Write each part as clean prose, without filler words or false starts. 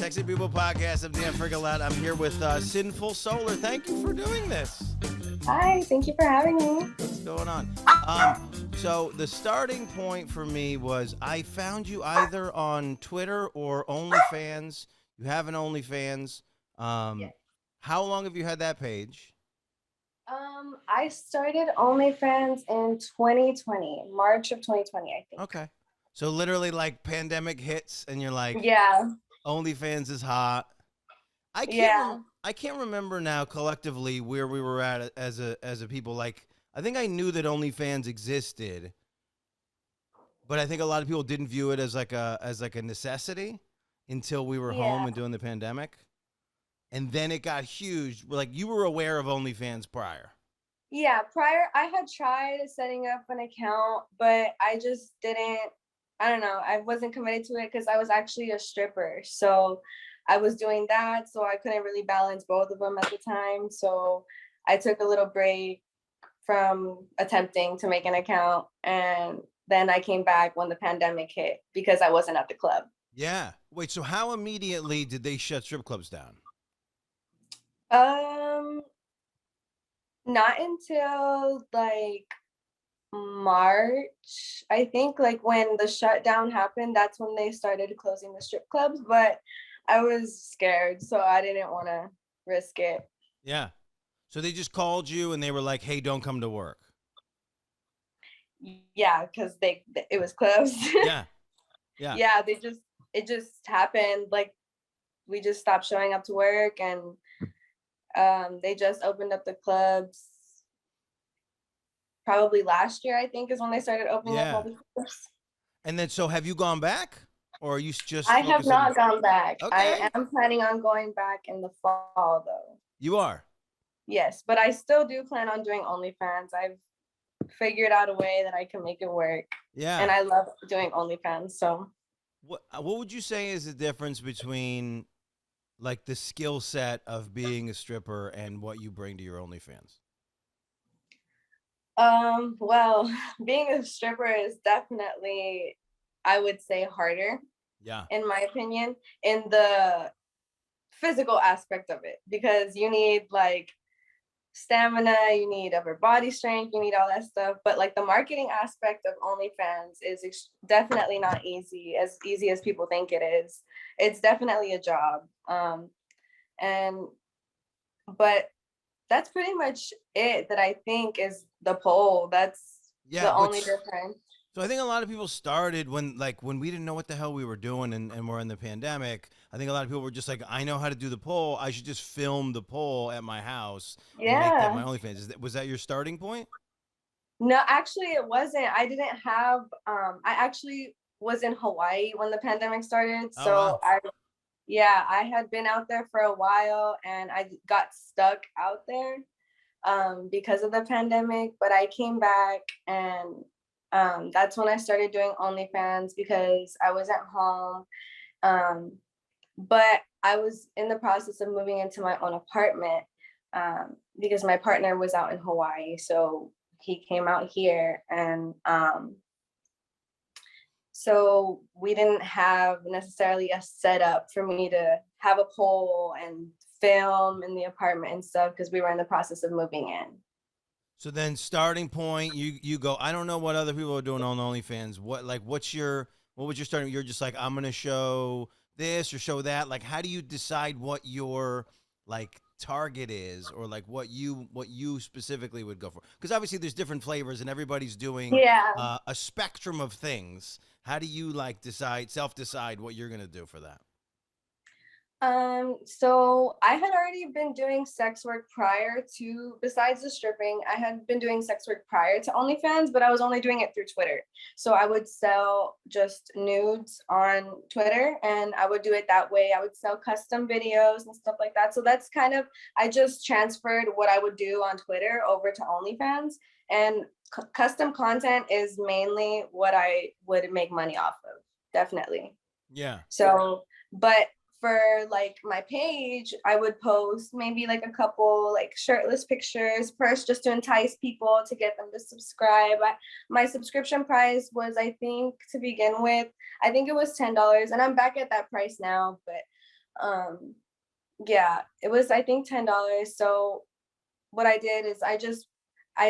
Sexy People Podcast. I'm Dan Frigalette. I'm here with Sinful Solar. Thank you for doing this. Hi, thank you for having me. What's going on? So the starting point for me was I found you either on Twitter or OnlyFans. You have an OnlyFans. Yes. How long have you had that page? I started OnlyFans in 2020, March of 2020, I think. Okay. So literally like pandemic hits and you're like, Yeah. OnlyFans is hot. I can't remember now collectively where we were at as a people. Like I think I knew that OnlyFans existed, but I think a lot of people didn't view it as like a necessity until we were home and doing the pandemic. And then it got huge. Like you were aware of OnlyFans prior. Yeah, prior I had tried setting up an account, but I just didn't, I don't know, I wasn't committed to it because I was actually a stripper. So I was doing that, so I couldn't really balance both of them at the time. So I took a little break from attempting to make an account, and then I came back when the pandemic hit because I wasn't at the club. Yeah. Wait, so how immediately did they shut strip clubs down? Not until like March, I think, like when the shutdown happened, that's when they started closing the strip clubs, but I was scared, so I didn't want to risk it. Yeah. So they just called you and they were like, "Hey, don't come to work." Yeah, because it was closed. Yeah. Yeah. Yeah, it just happened. Like we just stopped showing up to work, and they just opened up the clubs probably last year, I think, is when they started opening up all the clubs. And then, so have you gone back, or are you just? I have not gone back. Okay. I am planning on going back in the fall, though. You are? Yes, but I still do plan on doing OnlyFans. I've figured out a way that I can make it work. Yeah. And I love doing OnlyFans. So what would you say is the difference between like the skill set of being a stripper and what you bring to your OnlyFans? Well, being a stripper is definitely, I would say, harder. Yeah. In my opinion, in the physical aspect of it, because you need like stamina, you need upper body strength, you need all that stuff. But like the marketing aspect of OnlyFans is definitely not easy as people think it is. It's definitely a job. But that's pretty much it that I think is the pole. That's the only difference. So I think a lot of people started when we didn't know what the hell we were doing and we're in the pandemic. I think a lot of people were just like, I know how to do the poll. I should just film the poll at my house and make that my OnlyFans. Was that your starting point? No, actually it wasn't. I didn't have, I actually was in Hawaii when the pandemic started. So I had been out there for a while and I got stuck out there because of the pandemic, but I came back and that's when I started doing OnlyFans because I was at home. But I was in the process of moving into my own apartment because my partner was out in Hawaii. So he came out here, and so we didn't have necessarily a setup for me to have a pole and film in the apartment and stuff because we were in the process of moving in. So then starting point, you go, I don't know what other people are doing on OnlyFans. What was your starting? You're just like, I'm going to show this or show that. Like, how do you decide what your like target is, or like what you specifically would go for? Because obviously there's different flavors and everybody's doing a spectrum of things. How do you like self decide what you're going to do for that? So I had already been doing sex work besides the stripping, I had been doing sex work prior to OnlyFans, but I was only doing it through Twitter. So I would sell just nudes on Twitter and I would do it that way. I would sell custom videos and stuff like that. So that's kind of, I just transferred what I would do on Twitter over to OnlyFans, and custom content is mainly what I would make money off of. Definitely. Yeah. So, but for like my page, I would post maybe like a couple like shirtless pictures first just to entice people to get them to subscribe. My subscription price was, I think, to begin with, I think it was $10, and I'm back at that price now, but Um, yeah, it was, I think, $10. So what I did is I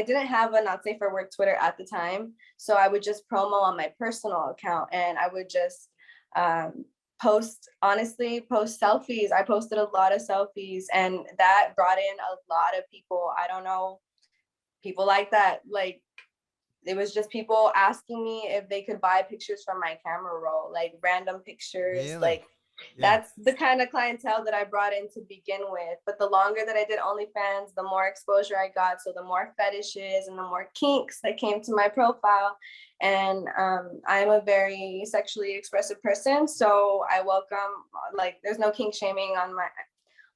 didn't have a not safe for work Twitter at the time. So I would just promo on my personal account, and I would just um post selfies. I posted a lot of selfies, and that brought in a lot of people. I don't know, people like that. Like, it was just people asking me if they could buy pictures from my camera roll, like random pictures. Really? Like, Yeah. that's the kind of clientele that I brought in to begin with. But the longer that I did OnlyFans, the more exposure I got. So the more fetishes and the more kinks that came to my profile. And I'm a very sexually expressive person, so I welcome, like, there's no kink shaming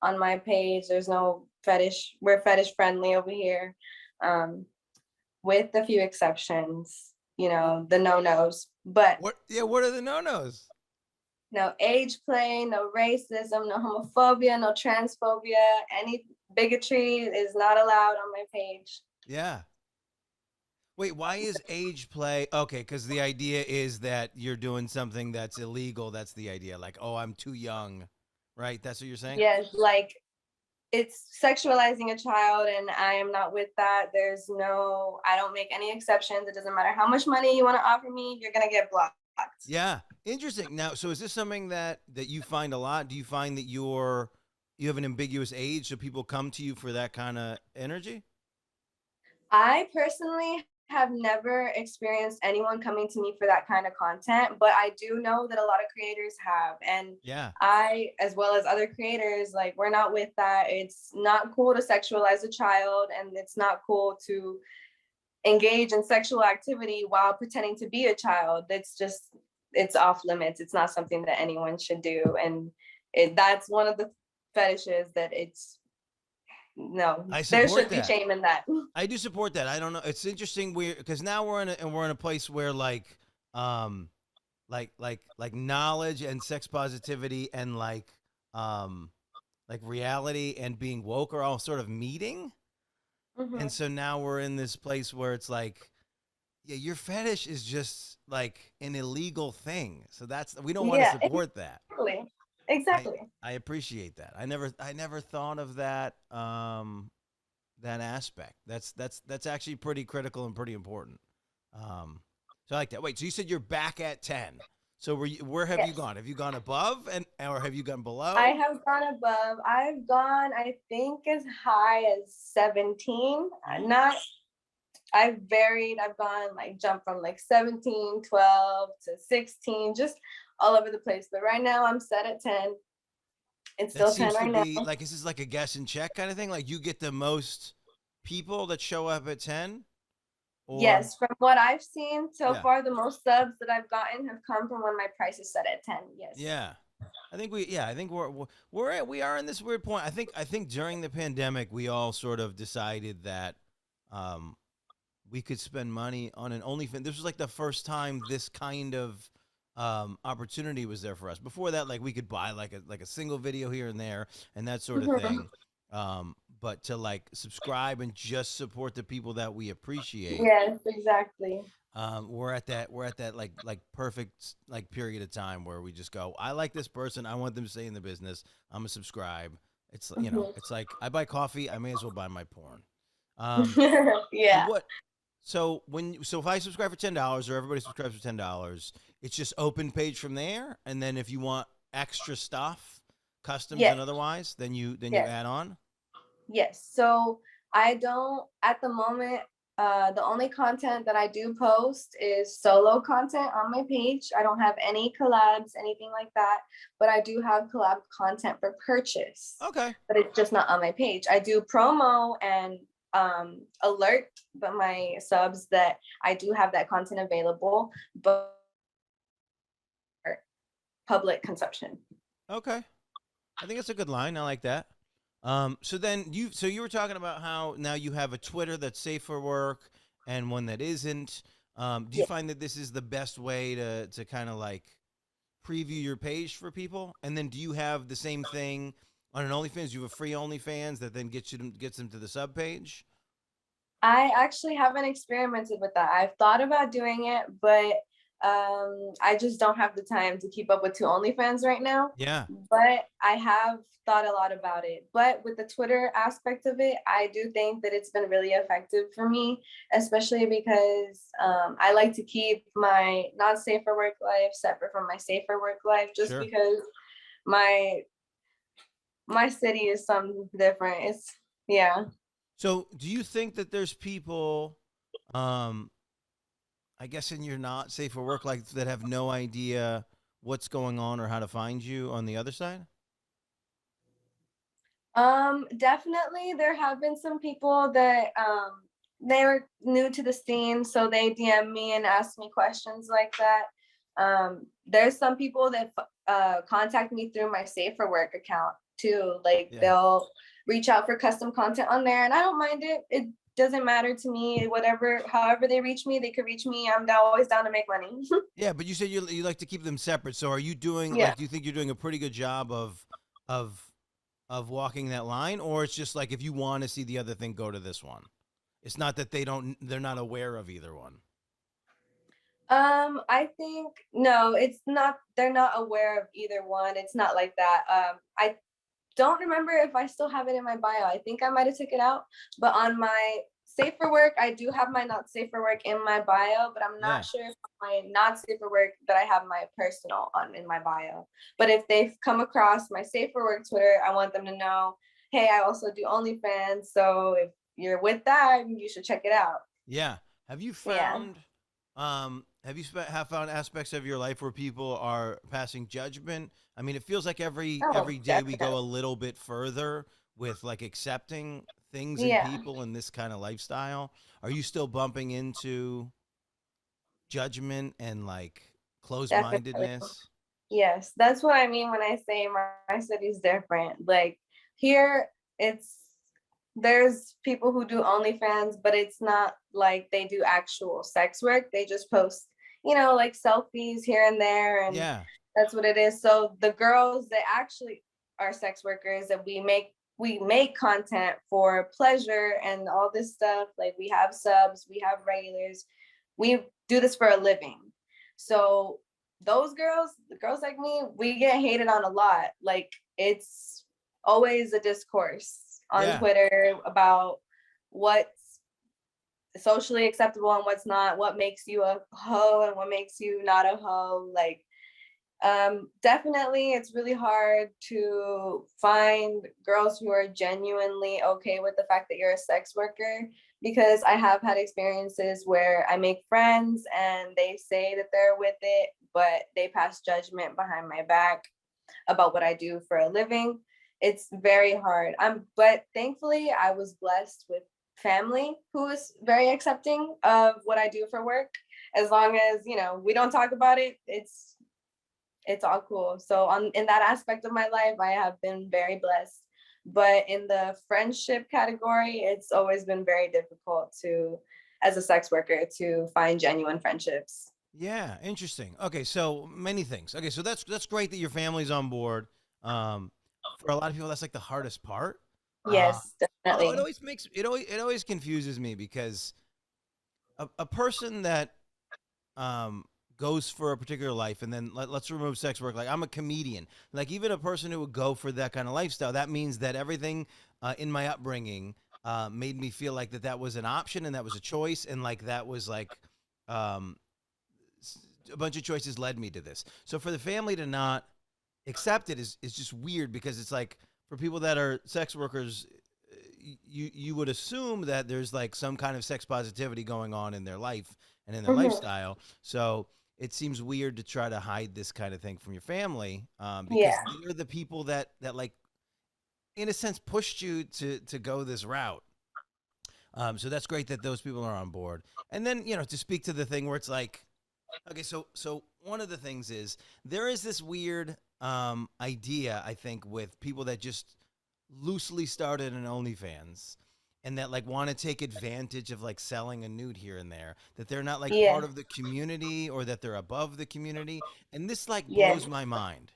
on my page. There's no fetish. We're fetish friendly over here. Um, with a few exceptions, the no-nos, but What? Yeah. What are the no-nos? no age play, no racism, no homophobia, no transphobia, any bigotry is not allowed on my page. Yeah. Wait, why is age play? Okay, because the idea is that you're doing something that's illegal. That's the idea. Like, oh, I'm too young, right? That's what you're saying? Yes, like, it's sexualizing a child, and I am not with that. I don't make any exceptions. It doesn't matter how much money you want to offer me, you're gonna get blocked. Yeah. Interesting. Now, so is this something that you find a lot? Do you find that you have an ambiguous age, so people come to you for that kind of energy? I personally have never experienced anyone coming to me for that kind of content, but I do know that a lot of creators have. And Yeah. I, as well as other creators, like, we're not with that. It's not cool to sexualize a child, and it's not cool to engage in sexual activity while pretending to be a child. It's off limits. It's not something that anyone should do. And that's one of the fetishes that it's no, I there support should be that. shame in that. I do support that. I don't know. It's interesting because now we're in a place where um like knowledge and sex positivity and like reality and being woke are all sort of meeting. And Mhm. so now we're in this place where it's like, yeah, your fetish is just like an illegal thing. So we don't want to Yeah, support that. exactly. I Exactly. I appreciate that. I never thought of that aspect. That's actually pretty critical and pretty important. So I like that. Wait, so you said you're back at 10. So where have you Yes. gone? Have you gone above or have you gone I below? have gone above. I've gone, I think, as high as 17. Mhm. Not, I've varied. I've gone, like, jump from like 17, 12 to 16, just all over the place. But right now I'm set at 10. It's That still 10 seems to right be now. like, is this like a guess and check kind of thing? Like you get the most people that show up at 10 or Yes, from what I've seen so yeah. far, the most subs that I've gotten have come from when my price is set at 10. Yes. Yeah. I think we are in this weird point. I think during the pandemic we all sort of decided that um we could spend money on an OnlyFans. This was like the first time this kind of opportunity was there for us. Before that, like we could buy like a single video here and there and that sort of Mhm. thing. But to like subscribe and just support the people that we appreciate, Yes, exactly. we're at that like perfect like period of time where we just go, I like this person, I want them to stay in the business, I'm gonna subscribe. Mhm. It's like I buy coffee, I may as well buy my porn. Um, so Yeah. what? So if I subscribe for $10 or everybody subscribes for $10, it's just open page from there, and then if you want extra stuff, customs and Yes. otherwise, then you Yes. add on. Yes. So I don't, at the moment, the only content that I do post is solo content on my page. I don't have any collabs, anything like that, but I do have collab content for purchase, Okay. but it's just not on my page. I do promo and alert but my subs that I do have that content available, but public consumption. Okay. I think it's a good line. I like that. So you were talking about how now you have a Twitter that's safe for work and one that isn't. Do you Yeah. find that this is the best way to kind of like preview your page for people? And then do you have the same thing on an OnlyFans? You have a free OnlyFans that then gets them to the sub page. I actually haven't experimented with that. I've thought about doing it, but I just don't have the time to keep up with two OnlyFans right now. Yeah, But I have thought a lot about it. But with the Twitter aspect of it, I do think that it's been really effective for me, especially because I like to keep my not safe for work life separate from my safer work life, just sure. because my my city is something different. It's yeah. So, do you think that there's people, um, I guess, in your not safe for work life that have no idea what's going on or how to find you on the other side? Definitely there have been some people that they were new to the scene, so they DM me and ask me questions like that. There's some people that contact me through my Safe for Work account too. Like Yeah. they'll reach out for custom content on there, and I don't mind it. It doesn't matter to me. Whatever, however they reach me, they could reach me. Always down to make money. Yeah, but you said you like to keep them separate. So, are you doing Yeah. like? Do you think you're doing a pretty good job of walking that line, or it's just like if you want to see the other thing, go to this one. It's not that they're not aware of either one. I think no, it's not. They're not aware of either one. It's not like that. I don't remember if I still have it in my bio. I think I might have took it out, but on my safe for work, I do have my not safe for work in my bio, but I'm Yeah, not sure if my not safe for work that I have my personal on in my bio. But if they've come across my safe for work Twitter, I want them to know, hey, I also do OnlyFans. So if you're with that, you should check it out. yeah. Have you Yeah. found have found aspects of your life where people are passing judgment? I mean, it feels like Oh, every day we go definitely. a little bit further with like accepting things and Yeah, people in this kind of lifestyle. Are you still bumping into judgment and like definitely. closed-mindedness? Yes, that's what I mean when I say my city's different. Like here, it's there's people who do OnlyFans, but it's not like they do actual sex work. They just post, like selfies here and there, and Yeah. that's what it is. So the girls that actually are sex workers that we make content for pleasure and all this stuff. Like we have subs, we have regulars, we do this for a living. So those girls, the girls like me, we get hated on a lot. Like it's always a discourse on Yeah. Twitter about what's socially acceptable and what's not, what makes you a hoe and what makes you not a hoe. Like definitely it's really hard to find girls who are genuinely okay with the fact that you're a sex worker, because I have had experiences where I make friends and they say that they're with it, but they pass judgment behind my back about what I do for a living. It's very hard. But thankfully I was blessed with family who is very accepting of what I do for work. As long as, we don't talk about it, it's all cool. So on in that aspect of my life, I have been very blessed. But in the friendship category, it's always been very difficult to, as a sex worker, to find genuine friendships. Yeah, interesting. Okay, so many things. Okay, so that's great that your family's on board. Um, for a lot of people, that's like the hardest part. Uh, Yes, although definitely. it always confuses me because a person that um goes for a particular life and then let's remove sex work. Like I'm a comedian. Like even a person who would go for that kind of lifestyle, that means that everything in my upbringing made me feel like that was an option and that was a choice and like that was like um a bunch of choices led me to this. So for the family to not accept it is just weird because it's like for people that are sex workers, you would assume that there's like some kind of sex positivity going on in their life and in their Mhm. lifestyle. So it seems weird to try to hide this kind of thing from your family because Yeah. they're the people that like in a sense pushed you to go this route. So that's great that those people are on board. And then to speak to the thing where it's like okay, so one of the things is there is this weird idea I think with people that just loosely started an OnlyFans and that like want to take advantage of like selling a nude here and there that they're not like part Yeah. of the community or that they're above the community and this like Yeah. blows my mind.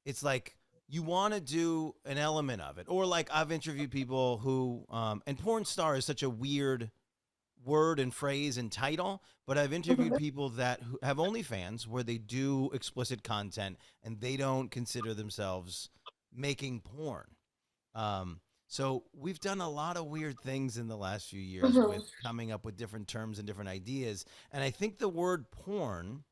It's like you want to do an element of it or like I've interviewed people who and porn star is such a weird word and phrase and title, but I've interviewed people that who have OnlyFans where they do explicit content and they don't consider themselves making porn. So we've done a lot of weird things in the last few years Mhm. with coming up with different terms and different ideas. And I think the word porn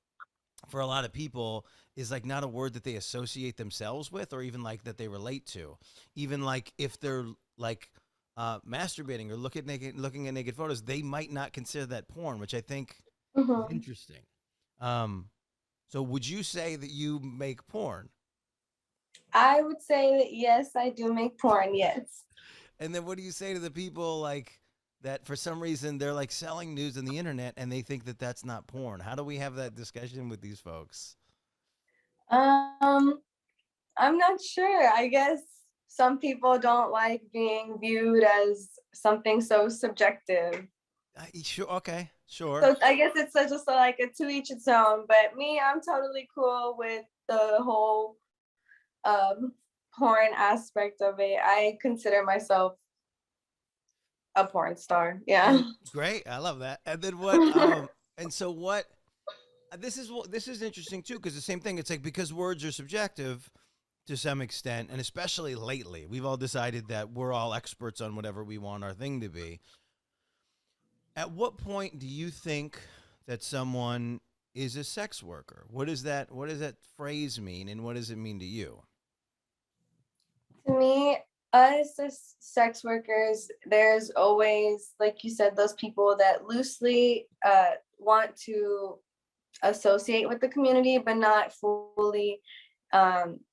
for a lot of people is like not a word that they associate themselves with or even like that they relate to. Even like if they're like masturbating or looking at naked photos, they might not consider that porn, which I think is Mhm. interesting. Um, so would you say that you make porn? I would say that yes, I do make porn. Yes. And then what do you say to the people like that for some reason they're like selling news on the internet and they think that that's not porn? How do we have that discussion with these folks? Um, I'm not sure. I guess some people don't like being viewed as something so subjective. Sure, okay, sure. So I guess it's just like a to each its own. But me, I'm totally cool with the whole um porn aspect of it. I consider myself a porn star. Yeah. And great, I love that. And then what? And so what? This is interesting too because the same thing. It's like because words are subjective to some extent, and especially lately, we've all decided that we're all experts on whatever we want our thing to be. At what point do you think that someone is a sex worker? What is that? What does that phrase mean, and what does it mean to you? To me, us as sex workers, there's always, like you said, those people that loosely want to associate with the community, but not fully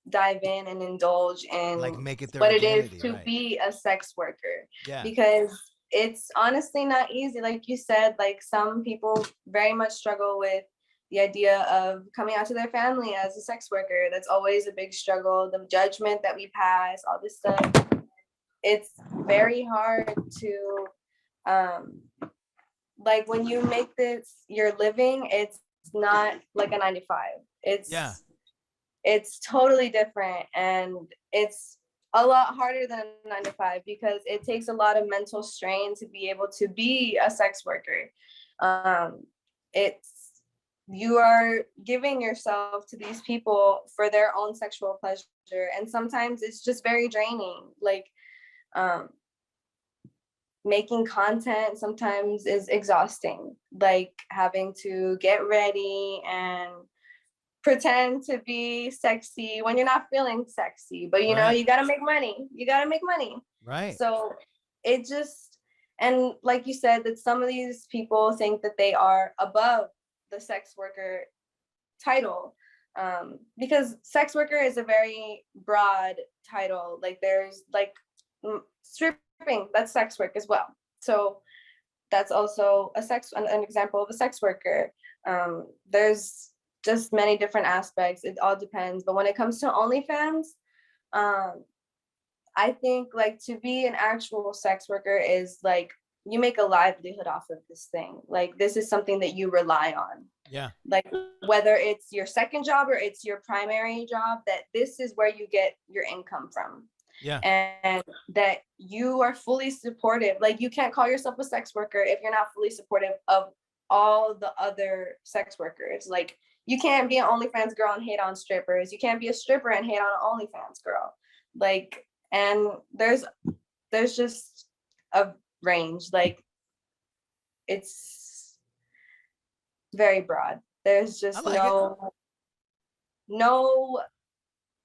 dive in and indulge Like in make it their what it is identity, to right? be a sex worker. Yeah, Because it's honestly not easy. Like you said, like some people very much struggle with the idea of coming out to their family as a sex worker. That's always a big struggle. The judgment that we pass, all this stuff. It's very hard to um like when you make this your living, it's not like a 9 to 5. yeah, It's totally different, and it's a lot harder than a 9 to 5 because it takes a lot of mental strain to be able to be a sex worker. um it's you are giving yourself to these people for their own sexual pleasure, and sometimes it's just very draining. Like um making content sometimes is exhausting, like having to get ready and pretend to be sexy when you're not feeling sexy, but right, you got to make money. You got to make money. right. So it just, and like you said, that some of these people think that they are above the sex worker title, because sex worker is a very broad title. Like there's like stripping, that's sex work as well. So that's also an example of a sex worker. There's just many different aspects. It all depends. But when it comes to OnlyFans, um, I think like to be an actual sex worker is like you make a livelihood off of this thing. Like this is something that you rely on. Yeah, Like whether it's your second job or it's your primary job, that this is where you get your income from. yeah. And that you are fully supportive. Like you can't call yourself a sex worker if you're not fully supportive of all the other sex workers. Like you can't be an OnlyFans girl and hate on strippers. You can't be a stripper and hate on an OnlyFans girl. Like, and there's just a range. Like it's very broad. There's I just like it. no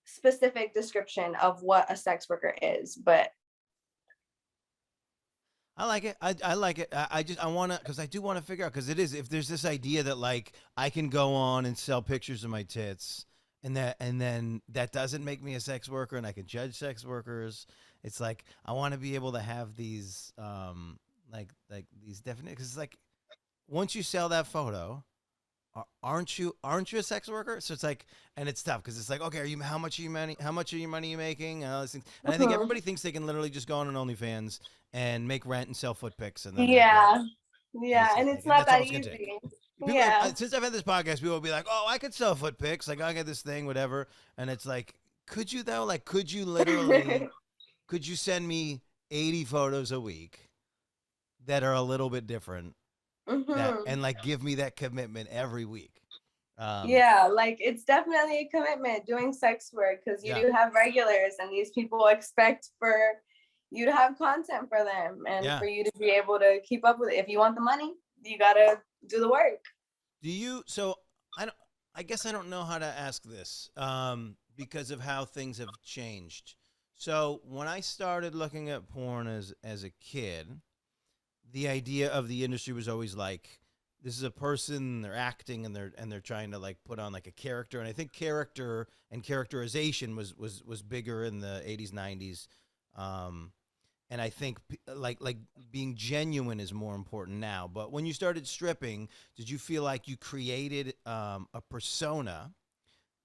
specific description of what a sex worker is, but I like it. I like it. I just I want to because I do want to figure out because it is if there's this idea that like I can go on and sell pictures of my tits and then that doesn't make me a sex worker and I can judge sex workers. It's like I want to be able to have these like these definite because it's like once you sell that photo aren't you a sex worker? So it's like, and it's tough because it's like, okay, are you how much are your money you making? And all these things. And I think mhm. everybody thinks they can literally just go on an OnlyFans and make rent and sell foot pics, and then they're good. Yeah, And yeah, it's and just like, it's and not that's all that it's gonna take. easy. People have, Yeah. since I've had this podcast, people will be like, "Oh, I could sell foot pics. Like, I got this thing, whatever." And it's like, could you though? Like, could you literally? Could you send me 80 photos a week that are a little bit different? that Hmm. and like give me that commitment every week. Um, Yeah, like it's definitely a commitment doing sex work because you yeah, do have regulars and these people expect for you to have content for them and yeah. for you to be able to keep up with it. If you want the money, you gotta do the work. Do you? So I don't. I guess I don't know how to ask this because of how things have changed. So when I started looking at porn as a kid, the idea of the industry was always like this is a person, they're acting and they're trying to like put on like a character, and I think character and characterization was bigger in the 80s 90s. um and I think like being genuine is more important now. But when you started stripping, did you feel like you created a persona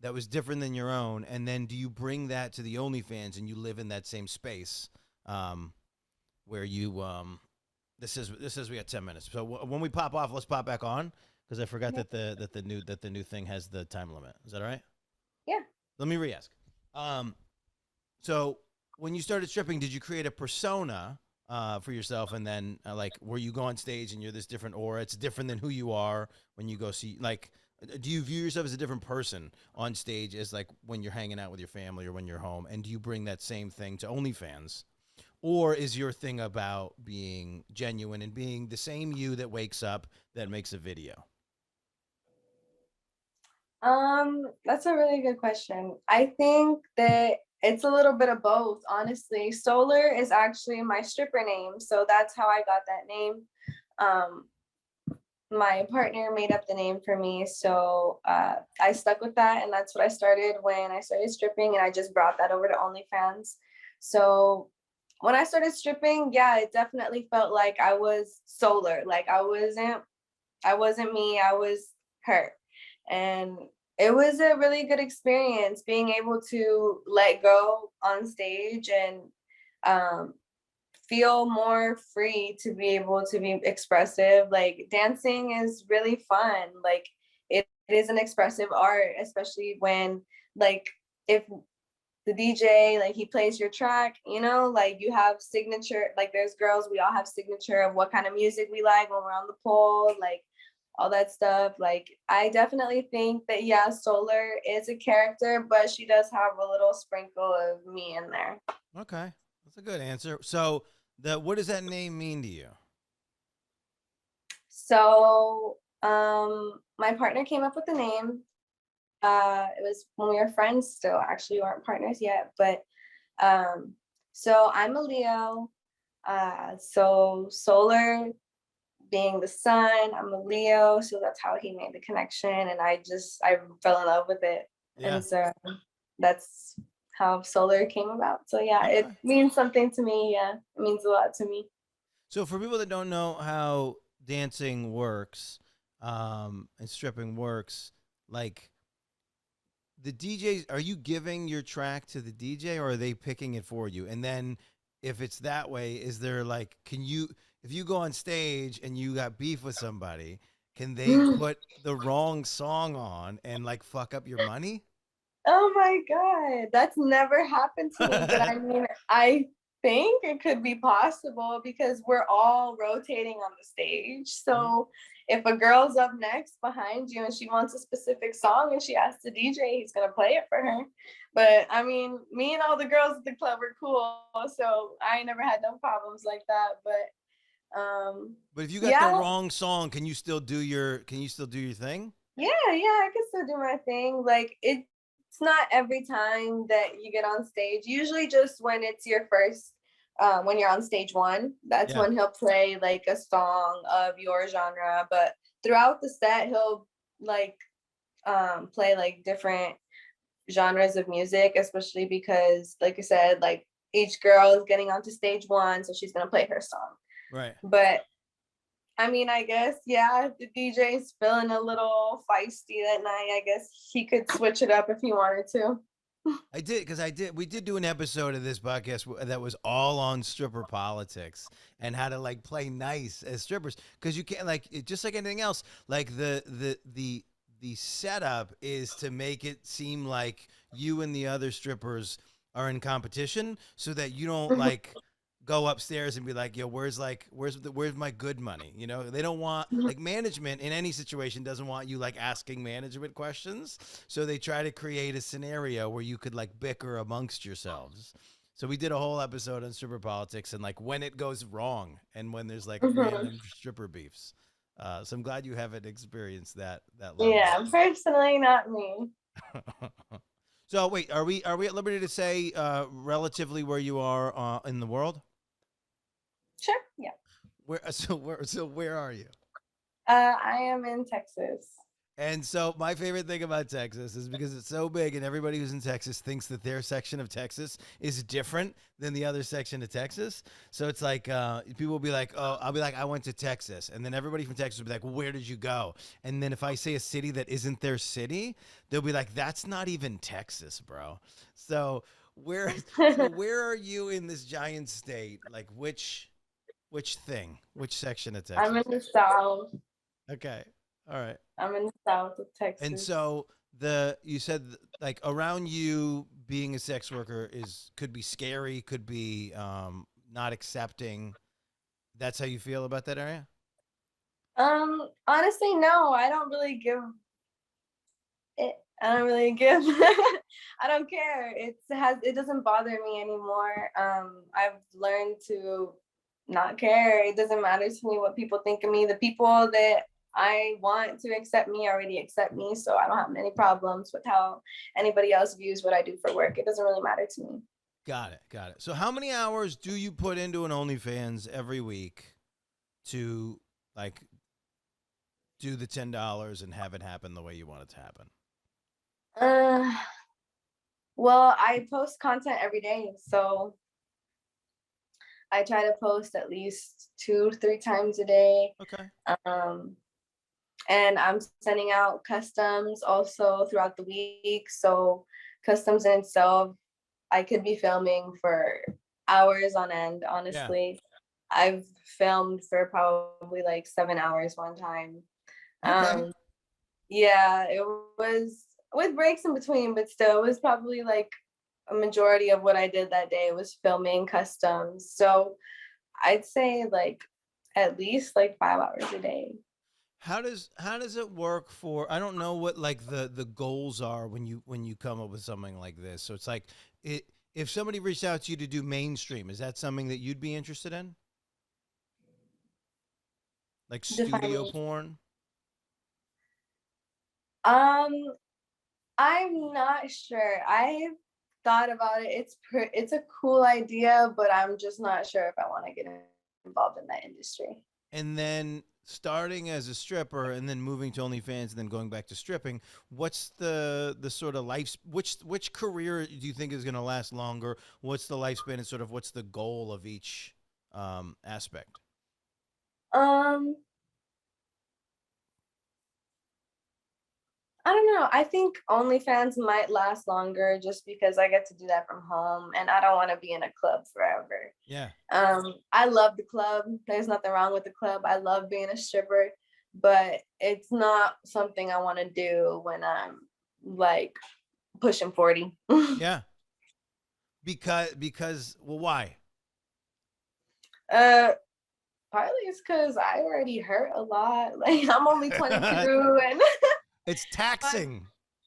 that was different than your own, and then do you bring that to the OnlyFans and you live in that same space um, where you this is we got 10 minutes. So when we pop off, let's pop back on because I forgot Okay. that the new thing has the time limit. Is that all right? Yeah. Let me re-ask. Um, so when you started stripping, did you create a persona for yourself, and then like where you go on stage and you're this different aura? It's different than who you are when you go see. Like, do you view yourself as a different person on stage as like when you're hanging out with your family or when you're home? And do you bring that same thing to OnlyFans? Or is your thing about being genuine and being the same you that wakes up that makes a video? That's a really good question. I think that it's a little bit of both, honestly. Solar is actually my stripper name, so that's how I got that name. Um, my partner made up the name for me, so I stuck with that, and that's what I started when I started stripping, and I just brought that over to OnlyFans. So when I started stripping, yeah, it definitely felt like I was Solar, like I wasn't me, I was her. And it was a really good experience being able to let go on stage and um, feel more free to be able to be expressive. Like dancing is really fun. Like it is an expressive art, especially when like if the DJ like he plays your track, like you have signature, like there's girls, we all have signature of what kind of music we like when we're on the pole, like all that stuff. Like I definitely think that yeah, Solar is a character, but she does have a little sprinkle of me in there. Okay, that's a good answer. So the what does that name mean to you? So my partner came up with the name. It was when we were friends still, actually we weren't partners yet, but um so I'm a Leo. So Solar being the sun, I'm a Leo, so that's how he made the connection, and I fell in love with it, Yeah. and so that's how Solar came about. So yeah, it Okay. means something to me. Yeah, it means a lot to me. So for people that don't know how dancing works, and stripping works, like the DJs, are you giving your track to the DJ or are they picking it for you? And then if it's that way, is there like, can you, if you go on stage and you got beef with somebody, can they put the wrong song on and like fuck up your money? Oh my God, that's never happened to me. But I mean, I think it could be possible because we're all rotating on the stage. Mhm. So if a girl's up next behind you and she wants a specific song and she asks the DJ, he's gonna play it for her. But I mean, me and all the girls at the club were cool, so I ain't never had no problems like that. But But if you got the yeah, wrong song, can you still do your thing? yeah, I can still do my thing. Like it's not every time that you get on stage. Usually just when it's your first when you're on stage one, that's Yeah. when he'll play like a song of your genre. But throughout the set he'll like play like different genres of music, especially because like I said, like each girl is getting onto stage one, so she's gonna play her song. Right. But I mean, I guess, yeah, if the DJ's feeling a little feisty that night, I guess he could switch it up if he wanted to. I did because we did do an episode of this podcast that was all on stripper politics and how to like play nice as strippers because you can't like just like anything else, like the setup is to make it seem like you and the other strippers are in competition so that you don't like go upstairs and be like, yo, where's my good money? You know, they don't want, like, management in any situation doesn't want you like asking management questions. So they try to create a scenario where you could like bicker amongst yourselves. So we did a whole episode on stripper politics and like when it goes wrong and when there's like Mhm. random stripper beefs. So I'm glad you haven't experienced that level. Yeah, personally, not me. So wait, are we at liberty to say relatively where you are in the world? Sure. Yeah. Where are you? I am in Texas. And so my favorite thing about Texas is because it's so big and everybody who's in Texas thinks that their section of Texas is different than the other section of Texas. So it's like people will be like, "Oh, I'll be like, I went to Texas." And then everybody from Texas will be like, "Well, where did you go?" And then if I say a city that isn't their city, they'll be like, "That's not even Texas, bro." So where so where are you in this giant state? Like which thing? Which section of I'm Texas? in the South. Okay. All right. I'm in the South of And Texas. so you said like around you being a sex worker is could be scary, could be not accepting. That's how you feel about that area? Honestly, no, I don't really give it. I don't really give. I don't care. It doesn't bother me anymore. I've learned to not care. It doesn't matter to me what people think of me. The people that I want to accept me already accept me, so I don't have any problems with how anybody else views what I do for work. It doesn't really matter to me. Got it. Got it. So how many hours do you put into an OnlyFans every week to like do the $10 and have it happen the way you want it to happen? Uh, well, I post content every day, so I try to post at least 2 3 times a day. Okay. Um, and I'm sending out customs also throughout the week. So customs in itself, I could be filming for hours on end, Yeah. honestly. I've filmed for probably like 7 hours one time. Okay. Um, yeah, it was with breaks in between, but still, it was probably like a majority of what I did that day was filming customs. So I'd say like at least like 5 hours a day. How does it work for I don't know what like the goals are when you come up with something like this. So it's like it if somebody reached out to you to do mainstream, is that something that you'd be interested in? Like studio Defining. porn? Um, I'm not sure. I've thought about it. It's a cool idea, but I'm just not sure if I want to get involved in that industry. And then starting as a stripper and then moving to OnlyFans and then going back to stripping, what's the sort of life which career do you think is going to last longer? What's the lifespan and sort of what's the goal of each aspect? Um, I don't know. I think OnlyFans might last longer just because I get to do that from home and I don't want to be in a club forever. Yeah. I love the club. There's nothing wrong with the club. I love being a stripper, but it's not something I want to do when I'm like pushing 40. Yeah. Because well why? uh Partly it's because I already hurt a lot. Like I'm only 22 and It's taxing.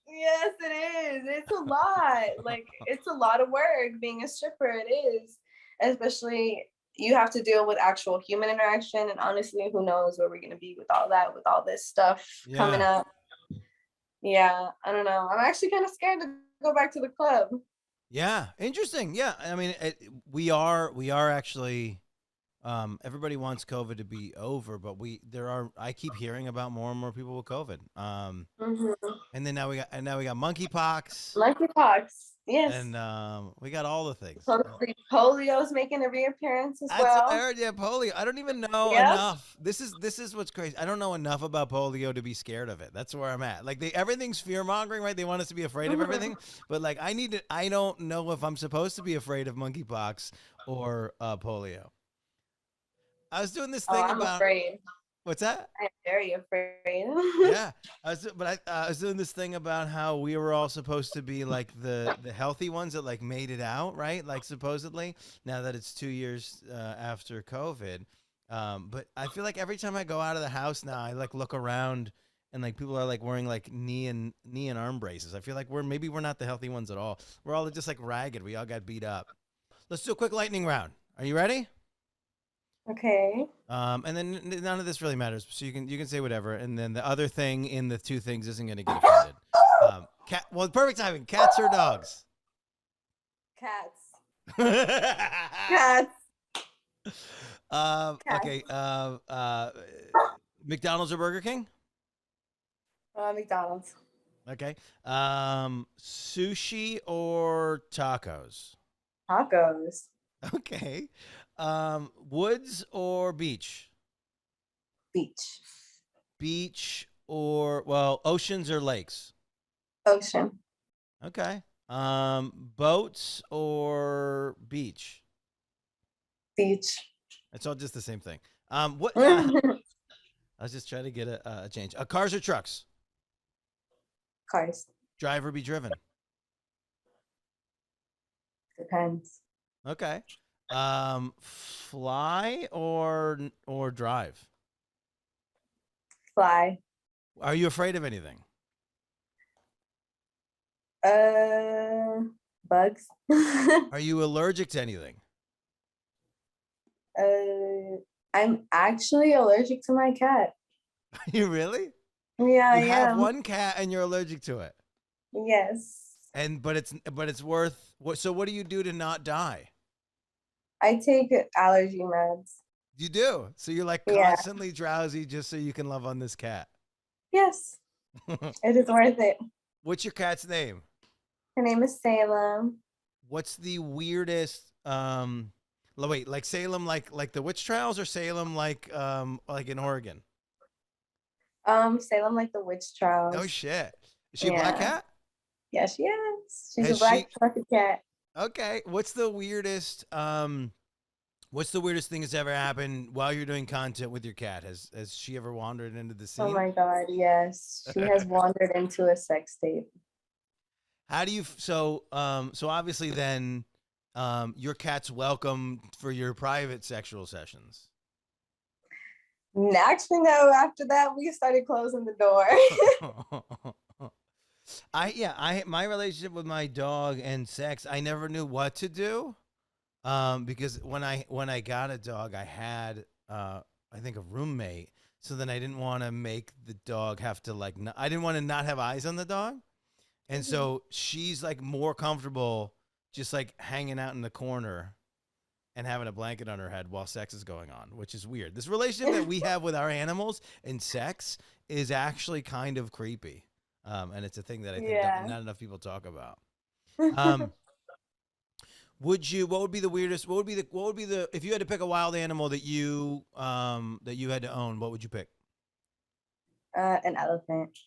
yes, it is. It's a lot. Like it's a lot of work being a stripper. It is, especially you have to deal with actual human interaction. And honestly, who knows where we're gonna be with all that, with all this stuff coming Yeah. up. Yeah, I don't know. I'm actually kind of scared to go back to the club. Yeah, interesting. Yeah, I mean, we are actually. Everybody wants COVID to be over, but there are. I keep hearing about more and more people with COVID. Mm-hmm. And then now we got monkeypox, Monkeypox. Yes. and we got all the things. Hopefully, polio's making a reappearance as That's what I well. heard. Yeah, polio. I don't even know Yep. enough. This is what's crazy. I don't know enough about polio to be scared of it. That's where I'm at. Like everything's fear mongering, right? They want us to be afraid of Mm-hmm. everything, but like I don't know if I'm supposed to be afraid of monkeypox or polio. I was doing this Oh, thing I'm about afraid. What's that? I'm very afraid. Yeah, I was doing this thing about how we were all supposed to be like the healthy ones that like made it out, right? Like supposedly, now that it's 2 years after COVID. But I feel like every time I go out of the house now, I like look around and like people are like wearing like knee and arm braces. I feel like we're not the healthy ones at all. We're all just like ragged. We all got beat up. Let's do a quick lightning round. Are you ready? Okay. And then none of this really matters. So you can say whatever. And then the other thing in the two things isn't going to get offended. Cat. Well, perfect timing. Cats or dogs? Cats. um. Cats. Cats. Okay. McDonald's or Burger King? McDonald's. Okay. Sushi or tacos? Tacos. Okay. Woods or beach? Beach. Beach or well, oceans or lakes? Ocean. Okay. Boats or beach? Beach. It's all just the same thing. What? I was just trying to get a change. Cars or trucks? Cars. Drive or be driven? Depends. Okay. Fly or drive? Fly. Are you afraid of anything? Bugs. Are you allergic to anything? I'm actually allergic to my cat. Are you really? Yeah, I You have am. one cat and you're allergic to it. Yes. And but it's worth what? So what do you do to not die? I take allergy meds. You do. So you're like Yeah. constantly drowsy just so you can love on this cat. Yes. It is worth it. What's your cat's name? Her name is Salem. What's the weirdest wait, like Salem like the witch trials or Salem like in Oregon? Salem like the witch No trials. shit. Is she a black Yeah. cat? Yeah, she is. She's Has a black she fluffy cat. Okay. What's the weirdest thing that's ever happened while you're doing content with your cat? Has she ever wandered into the Oh scene? my God, yes. She has wandered into a sex tape. How do you so obviously then your cat's welcome for your private sexual sessions. Actually, no, after that, we started closing the door. I my relationship with my dog and sex, I never knew what to do. Because when I got a dog, I had I think a roommate. So then I didn't want to make the dog have to like I didn't want to not have eyes on the dog. And so she's like more comfortable just like hanging out in the corner and having a blanket on her head while sex is going on, which is weird. This relationship that we have with our animals and sex is actually kind of creepy. And it's a thing that I think Yeah. not enough people talk about. What would be the weirdest, what would be the, if you had to pick a wild animal that you had to own, what would you pick? An elephant.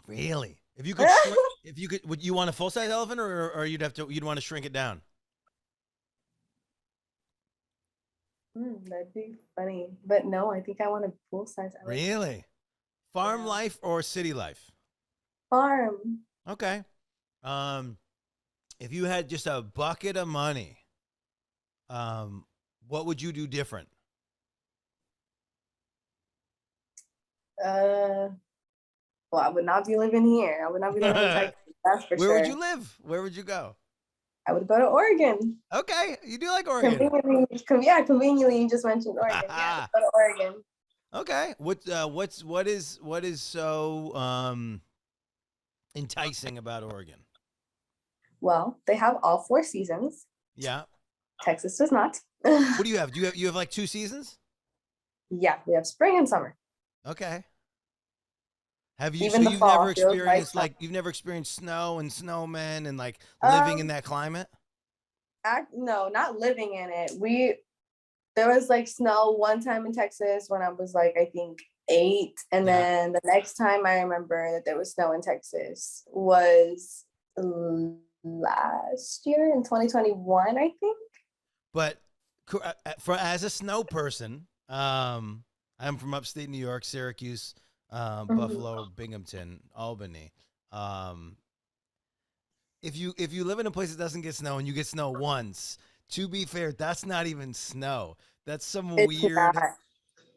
Really? If you could, would you want a full size elephant or you'd want to shrink it down? That'd be funny. But no, I think I want a full-size elephant. Really? Farm Yeah. life or city life? Farm. Okay. If you had just a bucket of money, what would you do different? Well, I would not be living here. I would not be living in Texas. That's for Where sure. would you live? Where would you go? I would go to Oregon. Okay, you do like Oregon. Conveniently, you just mentioned Oregon. Yeah, go to Oregon. Okay. What is so enticing about Oregon? Well, they have all 4 seasons. Yeah. Texas does not. What do you have? You have like 2 seasons? Yeah, we have spring and summer. Okay. Have you Even so the you've fall never feels experienced like you've never experienced snow and snowmen and like living in that climate? No, not living in it. There was like snow one time in Texas when I was like, I think 8. And Yeah. then the next time I remember that there was snow in Texas was last year in 2021, I think. But for as a snow person, I'm from upstate New York, Syracuse, Mhm. Buffalo, Binghamton, Albany. Um, if you live in a place that doesn't get snow and you get snow once, to be fair, that's not even snow. That's some It's weird. not.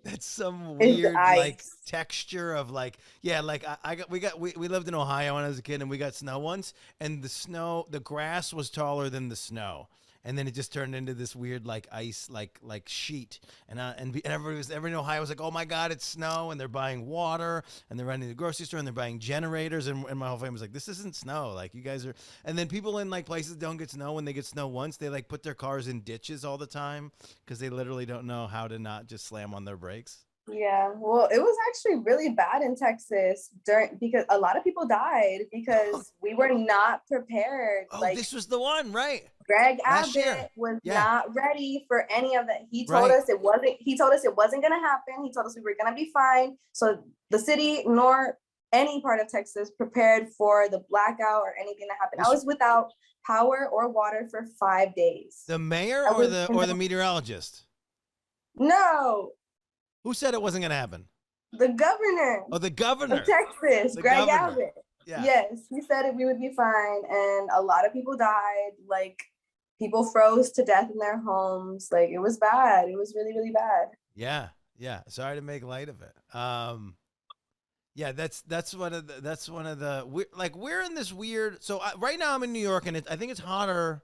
That's some It's weird like ice. texture of like yeah like we lived in Ohio when I was a kid and we got snow once and the grass was taller than the snow and then it just turned into this weird like ice like sheet and everybody in Ohio was like, oh my god, it's snow, and they're buying water and they're running to the grocery store and they're buying generators, and my whole family was like, this isn't snow, like you guys are. And then people in like places that don't get snow, when they get snow once, they like put their cars in ditches all the time because they literally don't know how to not just slam on their brakes. Yeah, well, it was actually really bad in Texas during because a lot of people died because we were not prepared. Oh, Like this was the one, right? Greg Last year. Abbott was Yeah, not ready for any of that. right. He told us it wasn't going to happen. He told us we were going to be fine. So the city nor any part of Texas prepared for the blackout or anything that happened. I This was without power or water for 5 days. the mayor I or was the meteorologist? no, Who said it wasn't going to happen? the governor Oh, the of governor. Texas, The Greg governor. Abbott. Yeah. Yes, he said we would be fine, and a lot of people died. Like people froze to death in their homes. Like it was bad. It was really, really bad. Yeah. Yeah. Sorry to make light of it. Yeah, that's one of the we're in this weird. So right now I'm in New York and I think it's hotter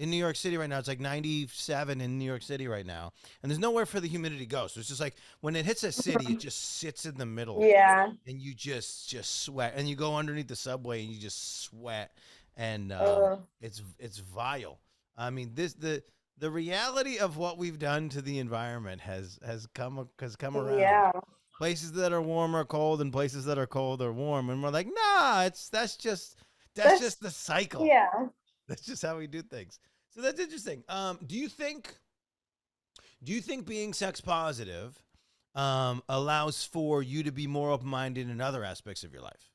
in New York City right now. It's like 97 in New York City right now, and there's nowhere for the humidity to go. So it's just like when it hits a city, it just sits in the middle, Yeah. and you just sweat, and you go underneath the subway and you just sweat, and Uh, it's vile. I mean, the reality of what we've done to the environment has come around. yeah. Places that are warm are cold, and places that are cold are warm, and we're like, nah, that's That's just the cycle. yeah. That's just how we do things. So that's interesting. Do you think being sex positive allows for you to be more open minded in other aspects of your life?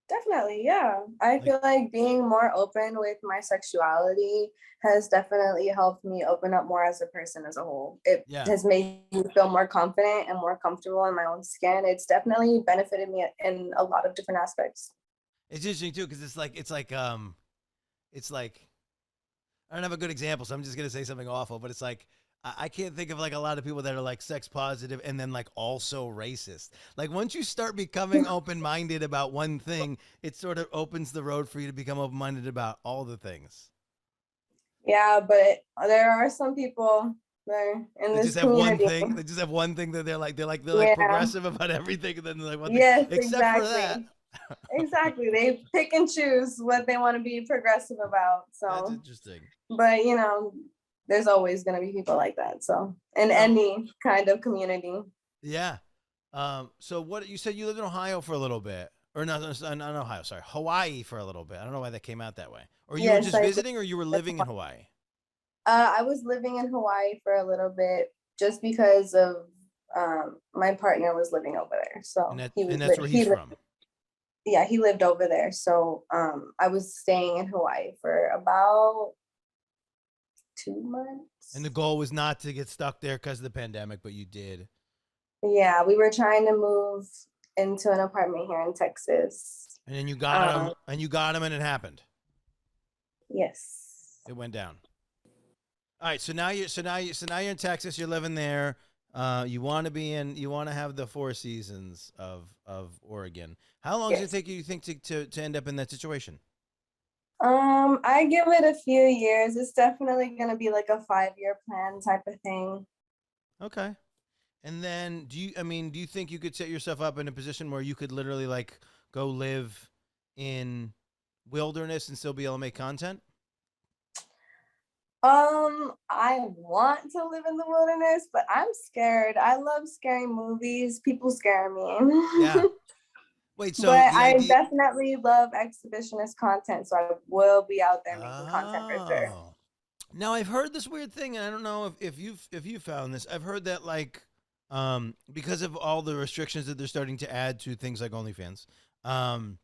Definitely, yeah. I Like, feel like being more open with my sexuality has definitely helped me open up more as a person as a whole. It yeah, has made me feel more confident and more comfortable in my own skin. It's definitely benefited me in a lot of different aspects. it's interesting too because it's like I don't have a good example, so I'm just gonna say something awful. But it's like I can't think of like a lot of people that are like sex positive and then like also racist. Like once you start becoming open minded about one thing, it sort of opens the road for you to become open minded about all the things. Yeah, but there are some people there in They this just have one community. thing. They just have one thing that they're like Yeah. progressive about everything, and then they're like one thing, Yes, except for that. exactly. Exactly. They pick and choose what they want to be progressive about. That's So, interesting. but there's always going to be people like that. So, in So any kind of community. yeah. So what you said you lived in Ohio for a little bit, or not Ohio, sorry, Hawaii for a little bit. I don't know why that came out that way. Or you were Yes, just visiting, or you were living in Hawaii. I was living in Hawaii for a little bit just because of my partner was living over there. And So that he and was that's where he's from. yeah, he lived over there. So I was staying in Hawaii for about 2 months. And the goal was not to get stuck there because of the pandemic, but you did. Yeah, we were trying to move into an apartment here in Texas. And then you got him, Um, and it happened. yes. It went down. All right, so now you're in Texas. You're living there. You want to have the four seasons of Oregon. How long does it Yes. take you think to end up in that situation? I give it a few years. It's definitely gonna be like a 5-year plan type of thing. Okay. And then do you think you could set yourself up in a position where you could literally like go live in wilderness and still be able to make content? I want to live in the wilderness, but I'm scared. I love scary movies. People scare Yeah. me. Wait, But so the I idea. definitely love exhibitionist content, so I will be out there making content for sure. Oh. Now I've heard this weird thing, and I don't know if you found this. I've heard that like because of all the restrictions that they're starting to add to things like OnlyFans, um,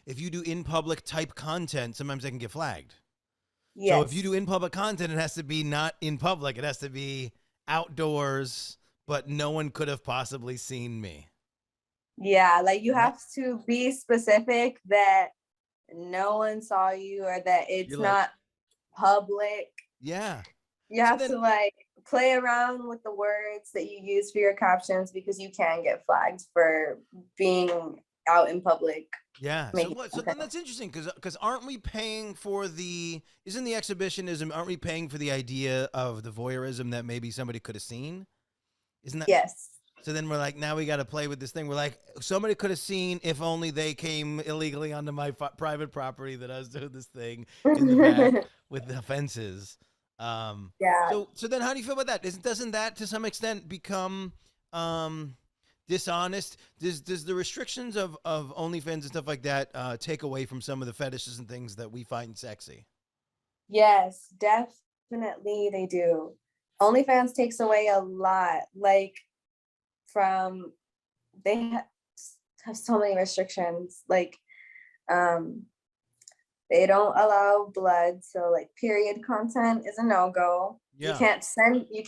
if you do in public type content, sometimes they can get flagged. So if you Yes. do in public content, it has to be not in public. It has to be outdoors, but no one could have possibly seen me. Yeah, like you Right? have to be specific that no one saw you or that You're it's like, not public. yeah. You So have to then, like play around with the words that you use for your captions because you can get flagged for being out in public yeah. So making what? So then content. that's interesting because aren't we paying for the? Isn't the exhibitionism? Aren't we paying for the idea of the voyeurism that maybe somebody could have seen? Isn't that? Yes. So then we're like, now we got to play with this thing. We're like, somebody could have seen if only they came illegally onto my private property that I was doing this thing in the back with the fences. Yeah. So then how do you feel about that? Doesn't that to some extent become um, dishonest? Does the restrictions of OnlyFans and stuff like that take away from some of the fetishes and things that we find sexy? Yes, definitely they do. OnlyFans takes away a lot. Like from they have so many restrictions. Like um they don't allow blood, so like period content is a no-go. Yeah. You can't send it, you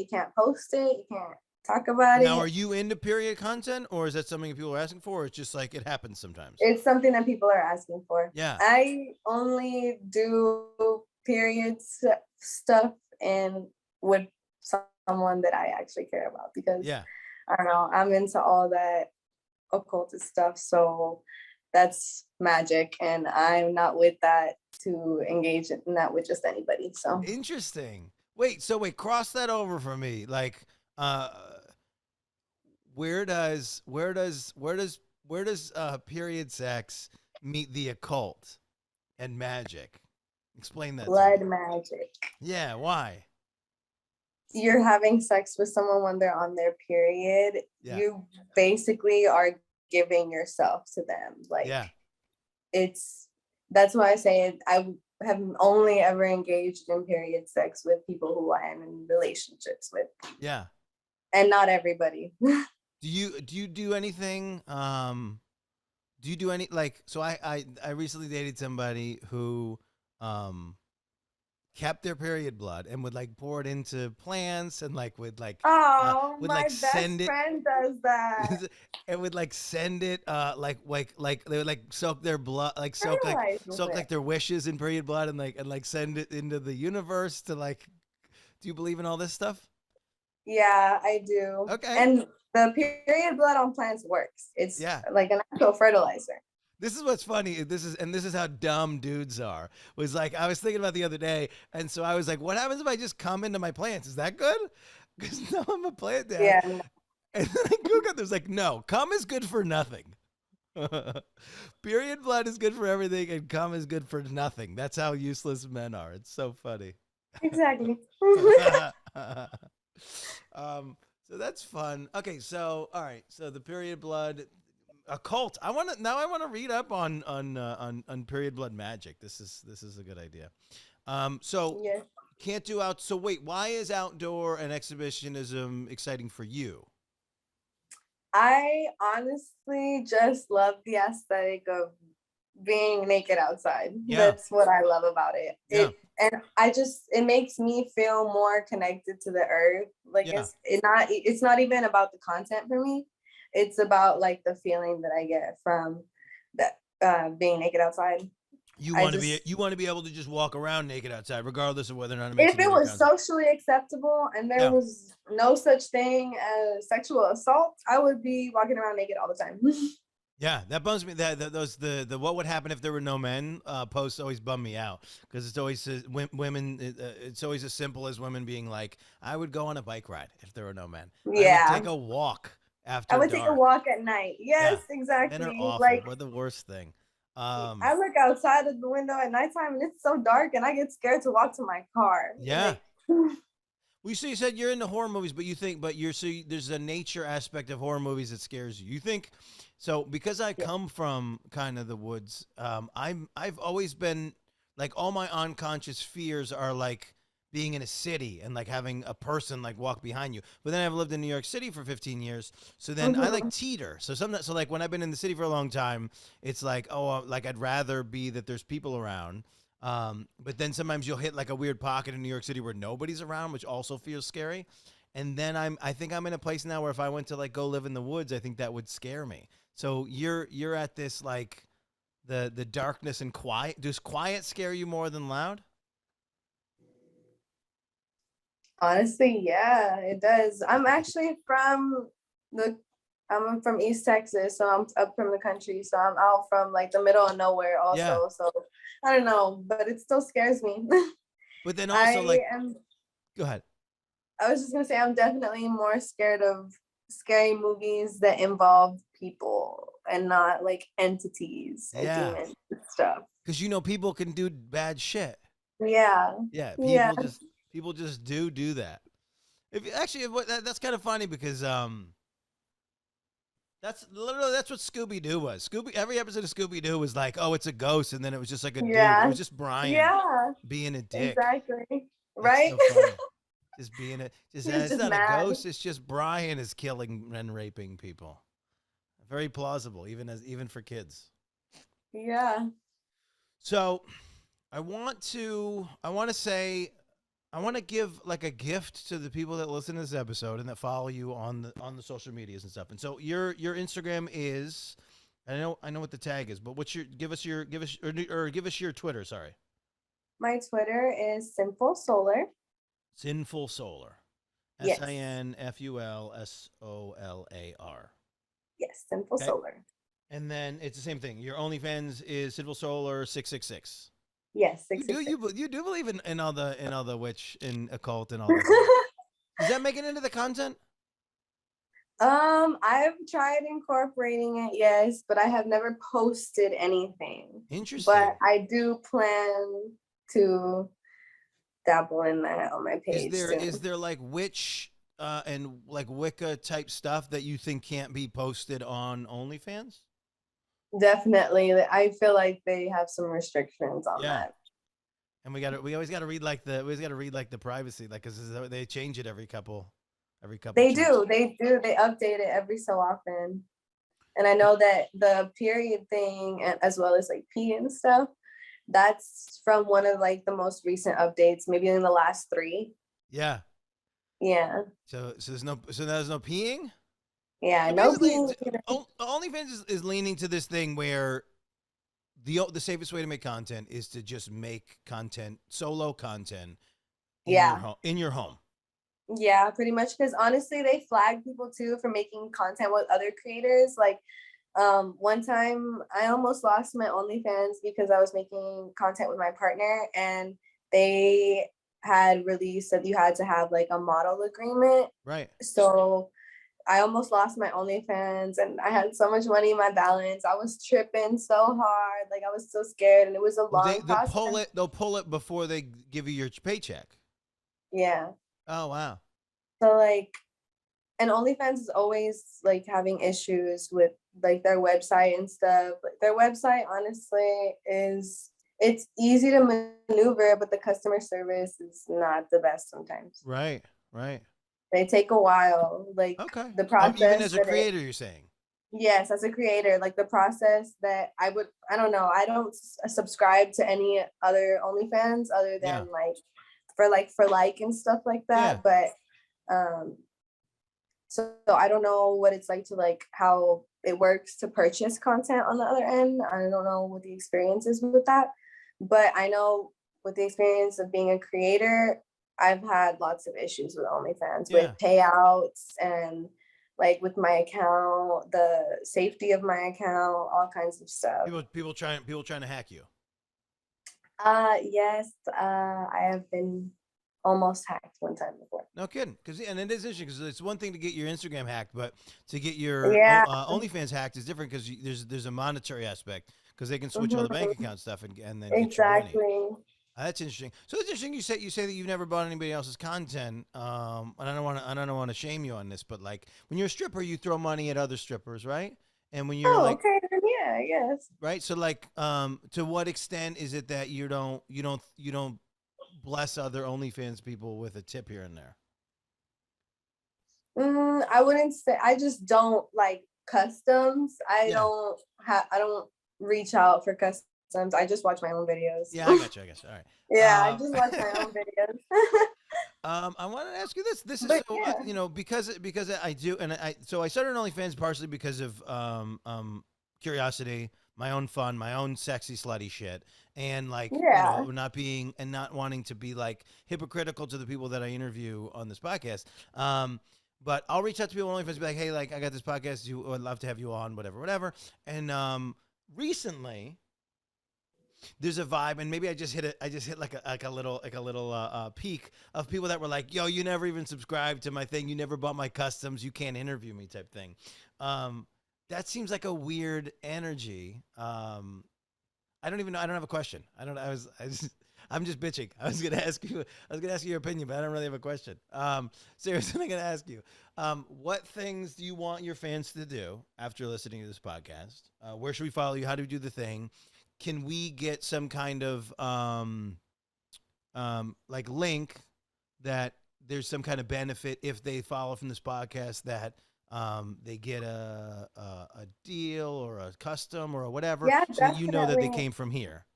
can't post it, you can't talk about Now, it. are you into period content, or is that something people are asking for, or it's just like it happens sometimes? It's something that people are asking for. Yeah. I only do periods stuff and with someone that I actually care about because Yeah. I don't know, I'm into all that occultist stuff. So that's magic. And I'm not with that to engage in that with just anybody. So Interesting. Wait, cross that over for me. Like, uh, where does period sex meet the occult and magic? Explain that to blood me. magic. Yeah, why? You're having sex with someone when they're on their period. Yeah, You basically are giving yourself to them. Like yeah, it's that's why I say it. I have only ever engaged in period sex with people who I am in relationships with, yeah. and not everybody. Do you do anything? Do you do any like? So I recently dated somebody who um kept their period blood and would like pour it into plants and like Oh, would my like best send it friend does that. and would like send it like they would like soak their blood Fertilizes soak it. like their wishes in period blood and like send it into the universe to like do you believe in all this stuff? Yeah, I do. Okay. And the period blood on plants works. It's Yeah. like an actual fertilizer. This is what's funny. This is how dumb dudes are. Was like I was thinking about the other day, and so I was like, "What happens if I just come into my plants? Is that good?" Because now I'm a plant dad, Yeah. and then I Googled. There's like, no, cum is good for nothing. Period blood is good for everything, and cum is good for nothing. That's how useless men are. It's so funny. Exactly. So that's fun. Okay, so all right, so the period blood occult. I want to read up on period blood magic. This is a good idea. So Yeah. can't do out. So wait, why is outdoor and exhibitionism exciting for you? I honestly just love the aesthetic of being naked outside. Yeah, That's what I love about it. yeah, It makes me feel more connected to the earth. Like yeah. it's not even about the content for me. It's about like the feeling that I get from that being naked outside. I just You want to be able to just walk around naked outside, regardless of whether or not it makes if any it other was content. socially acceptable and there Yeah. was no such thing as sexual assault, I would be walking around naked all the time. Yeah, that bums me. Those the what would happen if there were no men posts always bum me out because it's always women. It's always as simple as women being like, "I would go on a bike ride if there were no men. I would Yeah. take a walk I after would take a dark." walk at night. Yeah, Yes, men are exactly. awful. Like We're the worst thing. I look outside of the window at nighttime and it's so dark and I get scared to walk to my car. Yeah. Like Well, so you said you're into horror movies, but you think, but you're there's a nature aspect of horror movies that scares you. You think so because I yeah. come from kind of the woods. I've always been like all my unconscious fears are like being in a city and like having a person like walk behind you. But then I've lived in New York City for 15 years, so then I like Mhm. teeter. So like when I've been in the city for a long time, it's like like I'd rather be that there's people around. But then sometimes you'll hit like a weird pocket in New York City where nobody's around, which also feels scary. and then I think I'm in a place now where if I went to like go live in the woods, I think that would scare me. So you're at this like the darkness and quiet. Does quiet scare you more than loud? Honestly, yeah, it does. I'm actually the I'm from East Texas, so I'm up from the country. So I'm out from like the middle of nowhere Yeah, also. So I don't know, but it still scares me. but then also I like, am go ahead. I was just gonna say I'm definitely more scared of scary movies that involve people and not like entities and Yeah, demons and stuff. because people can do bad shit. Yeah. Yeah, Yeah. people just do that. If actually, that's kind of funny because that's literally that's what Scooby Doo was. Every episode of Scooby Doo was like, oh, it's a ghost, and then it was just like a dude. It Yeah. was just Brian Yeah. being a dick. Exactly. That's Right? so funny. Just being a just He was it's just not a mad. ghost. It's just Brian is killing and raping people. Very plausible, even for kids. Yeah. So I want to give like a gift to the people that listen to this episode and that follow you on the social medias and stuff. And so your Instagram is, I know what the tag is, but what's your give us your Twitter. Sorry, My Twitter is Sinful Solar. Sinful Solar, Yes. SINFULSOLAR. Yes. Sinful Okay, Solar. and then it's the same thing. Your OnlyFans is Sinful Solar 666. Yes. You do 666. you do believe in all the witch and occult and all that stuff. Does that make it into the content? I've tried incorporating it, yes, but I have never posted anything. Interesting. But I do plan to dabble in that on my Is page there soon. like witch and like Wicca type stuff that you think can't be posted on OnlyFans? Definitely. I feel like they have some restrictions on Yeah. that. And we always got to read like the privacy like cuz they change it every couple They cheeks. do. They do. They update it every so often. And I know that the period thing, as well as like pee and stuff, that's from one of like the most recent updates, maybe in the last 3. Yeah. Yeah. So there's no peeing? Yeah. So No basically peeing. OnlyFans is leaning to this thing where the safest way to make content is to just make solo content Yeah. in your home. Yeah, pretty much. Because honestly, they flag people too for making content with other creators. Like, one time I almost lost my OnlyFans because I was making content with my partner, and they had released that you had to have like a model agreement. Right. So I almost lost my OnlyFans, and I had so much money in my balance. I was tripping so hard, like I was so scared, and it was a Well, long process. they'll pull it before they give you your paycheck. Yeah. Oh wow. So like, and OnlyFans is always like having issues with like their website and stuff. Like their website, honestly, it's easy to maneuver, but the customer service is not the best sometimes. Right. Right. They take a while. Like Okay. the Even process as a that creator, you're saying. yes, as a creator, like the process that I don't know, I don't subscribe to any other OnlyFans other Yeah. than for like and stuff like Yeah. that. But um so I don't know what it's like to like how it works to purchase content on the other end. I don't know what the experience is with that, but I know with the experience of being a creator, I've had lots of issues with OnlyFans with Yeah. payouts and like with my account, the safety of my account, all kinds of stuff. People trying to hack you. Yes, I have been almost hacked one time before. No kidding. And it is interesting because it's one thing to get your Instagram hacked, but to get your Yeah. OnlyFans hacked is different because there's a monetary aspect because they can switch all the bank Mhm. account stuff and then get your money. Exactly. That's interesting. So it's interesting. You say that you've never bought anybody else's content. And I don't want to shame you on this, but like when you're a stripper, you throw money at other strippers, right? And when you're Oh, like, okay. Then yeah, I guess. right, so like, to what extent is it that you don't bless other OnlyFans people with a tip here and there? I wouldn't say. I just don't like customs. Yeah. I don't reach out for customs. I just watch my own videos. Yeah, I got you. All right. Yeah, I just watch my own videos. I want to ask you this. This is But so yeah, because I do, and I started OnlyFans partially because of curiosity, my own fun, my own sexy slutty shit, and like yeah, not being and not wanting to be like hypocritical to the people that I interview on this podcast. But I'll reach out to people on OnlyFans, be like, hey, like I got this podcast, you would love to have you on, whatever. And recently there's a vibe, and maybe I just hit like a little peak of people that were like, yo, you never even subscribed to my thing, you never bought my customs, you can't interview me type thing. That seems like a weird energy. I don't even know. I don't have a question. I don't. I'm just bitching. I was gonna ask you. I was gonna ask you your opinion, but I don't really have a question. Seriously, I'm gonna ask you. What things do you want your fans to do after listening to this podcast? Where should we follow you? How do we do the thing? Can we get some kind of like link that there's some kind of benefit if they follow from this podcast that they get a deal or a custom or whatever, yeah, so that you know that they definitely. came from here.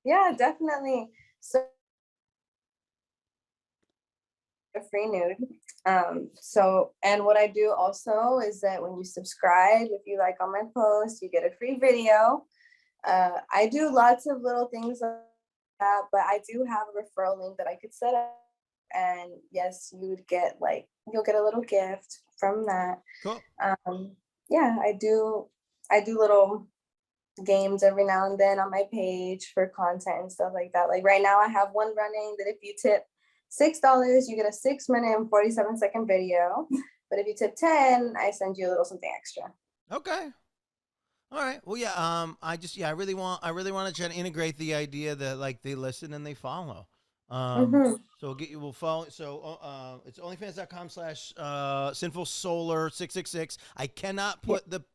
Yeah, definitely. So a free nude. So and what I do also is that when you subscribe, if you like on my post, you get a free video. I do lots of little things like that, but I do have a referral link that I could set up. And yes, you'll get a little gift from that. Cool. Um, yeah, I do little games every now and then on my page for content and stuff like that. Like right now I have one running that if you tip $6, you get a 6 minute and 47 second video. But if you tip 10, I send you a little something extra. Okay. All right. Well, yeah. I I really want to try to integrate the idea that like they listen and they follow. Mm-hmm. So we'll follow. So it's onlyfans.com/ sinful solar 666. I cannot Yeah. put the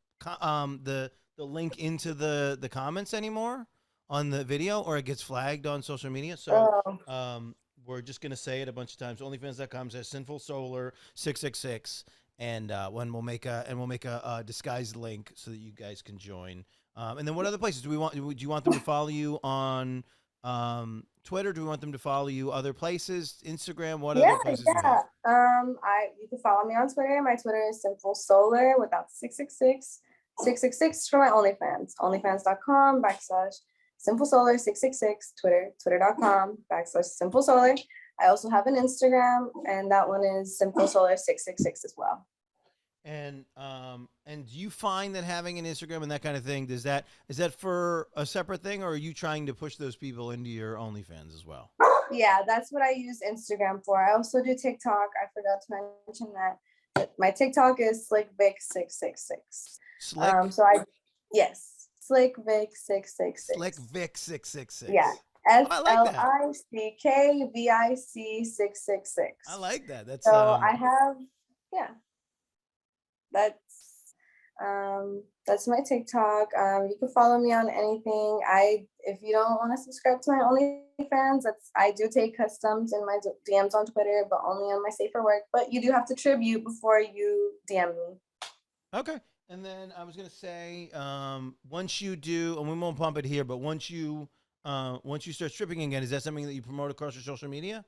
link into the comments anymore on the video, or it gets flagged on social media. So Oh, we're just gonna say it a bunch of times. Onlyfans.com/ sinful solar 666. And when we'll make a disguised link so that you guys can join. And then what other places do you want them to follow you on Twitter? Do we want them to follow you other places? Instagram? What yeah, other places do we yeah. want? You can follow me on Twitter. My Twitter is Sinful Solar without the 666. 666 for my OnlyFans. OnlyFans.com/ Sinful Solar 666. Twitter.com/ Sinful Solar. I also have an Instagram, and that one is Sinful Solar 666 as well. And do you find that having an Instagram and that kind of thing, is that for a separate thing, or are you trying to push those people into your OnlyFans as well? Yeah, that's what I use Instagram for. I also do TikTok. I forgot to mention that. But my TikTok is SlickVic666. Slick So yes, SlickVic666. Slick Vic 666. Yeah, Oh, I like that. SLICKVIC666. I like that. That's So I have, yeah, that's that's my TikTok. You can follow me on anything. If you don't want to subscribe to my OnlyFans, I do take customs in my DMs on Twitter, but only on my safer work. But you do have to tribute before you DM me. Okay. And then I was gonna say, once you do, and we won't pump it here, but once you start stripping again, is that something that you promote across your social media?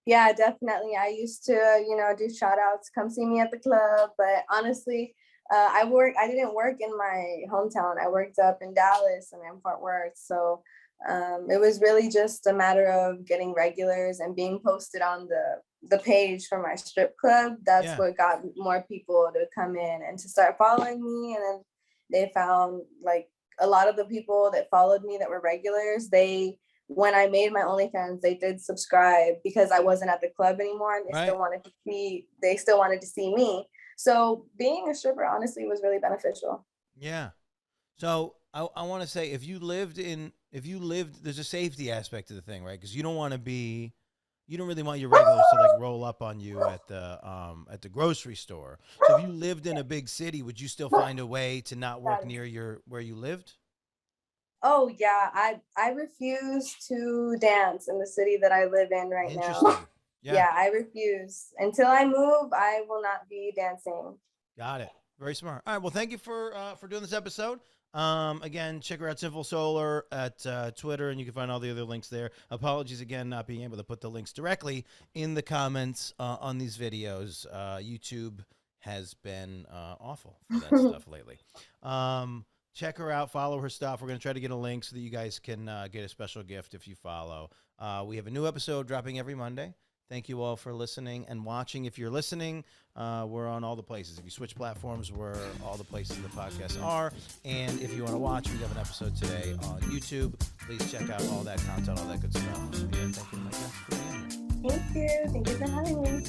Yeah, definitely. I used to, do shout outs, come see me at the club. But honestly, I didn't work in my hometown. I worked up in Dallas and in Fort Worth. So it was really just a matter of getting regulars and being posted on the page for my strip club. That's Yeah. what got more people to come in and to start following me. And then they found like a lot of the people that followed me that were regulars, when I made my OnlyFans, they did subscribe because I wasn't at the club anymore, and Right. they still wanted to see me. So being a stripper honestly was really beneficial. Yeah. So I want to say, if you lived, there's a safety aspect to the thing, right? Because you don't really want your regulars to like roll up on you at the grocery store. So if you lived in a big city, would you still find a way to not work near where you lived? Oh yeah, I refuse to dance in the city that I live in right now. Interesting. Yeah. Yeah, I refuse. Until I move, I will not be dancing. Got it. Very smart. All right. Well, thank you for doing this episode. Again, check her out, Sinful Solar, at Twitter, and you can find all the other links there. Apologies again, not being able to put the links directly in the comments on these videos. YouTube has been awful for that stuff lately. Check her out, follow her stuff. We're going to try to get a link so that you guys can get a special gift if you follow. We have a new episode dropping every Monday. Thank you all for listening and watching. If you're listening, we're on all the places. If you switch platforms, we're all the places the podcasts are. And if you want to watch, we have an episode today on YouTube. Please check out all that content, all that good stuff. So, yeah, thank you to my guests for being here. Thank you. Thank you for having me.